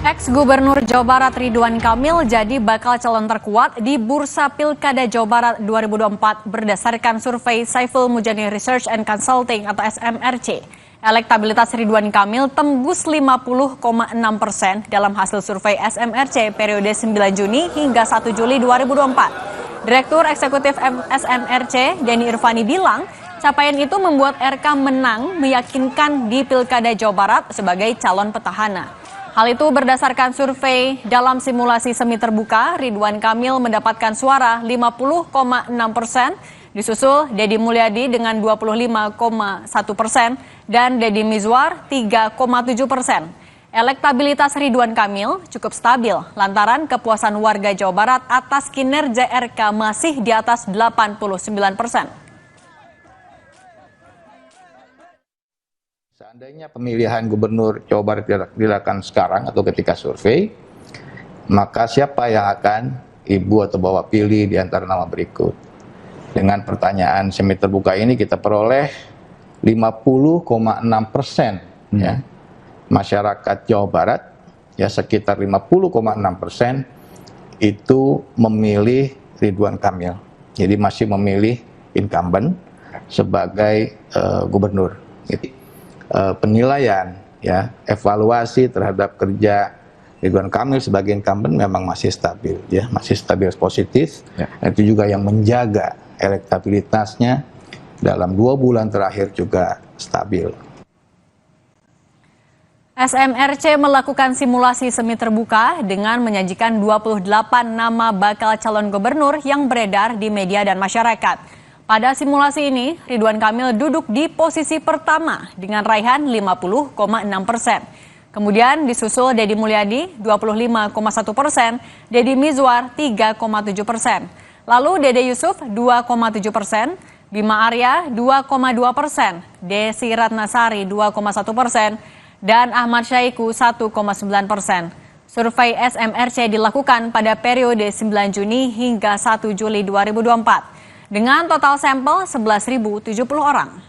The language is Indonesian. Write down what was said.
Ex-Gubernur Jawa Barat Ridwan Kamil jadi bakal calon terkuat di Bursa Pilkada Jawa Barat 2024 berdasarkan survei Saiful Mujani Research and Consulting atau SMRC. Elektabilitas Ridwan Kamil tembus 50,6% dalam hasil survei SMRC periode 9 Juni hingga 1 Juli 2024. Direktur Eksekutif SMRC, Denny Irvani bilang, capaian itu membuat RK menang meyakinkan di Pilkada Jawa Barat sebagai calon petahana. Hal itu berdasarkan survei dalam simulasi semi terbuka, Ridwan Kamil mendapatkan suara 50,6%, disusul Deddy Mulyadi dengan 25,1% dan Deddy Mizwar 3,7%. Elektabilitas Ridwan Kamil cukup stabil lantaran kepuasan warga Jawa Barat atas kinerja RK masih di atas 89%. Seandainya pemilihan gubernur Jawa Barat dilakukan sekarang atau ketika survei, maka siapa yang akan ibu atau bapak pilih di antara nama berikut? Dengan pertanyaan semi terbuka ini kita peroleh 50,6% ya. Masyarakat Jawa Barat ya sekitar 50,6% itu memilih Ridwan Kamil. Jadi masih memilih incumbent sebagai gubernur. Gitu. Penilaian ya evaluasi terhadap kerja Ridwan Kamil sebagai incumbent memang masih stabil ya, masih stabil positif ya. Itu juga yang menjaga elektabilitasnya dalam 2 bulan terakhir juga stabil. SMRC melakukan simulasi semi terbuka dengan menyajikan 28 nama bakal calon gubernur yang beredar di media dan masyarakat. Pada simulasi ini, Ridwan Kamil duduk di posisi pertama dengan raihan 50,6%. Kemudian disusul Deddy Mulyadi 25,1%, Deddy Mizwar 3,7%. Lalu Dede Yusuf 2,7%, Bima Arya 2,2%, Desi Ratnasari 2,1%, dan Ahmad Syaiqo 1,9%. Survei SMRC dilakukan pada periode 9 Juni hingga 1 Juli 2024. Dengan total sampel 11.070 orang.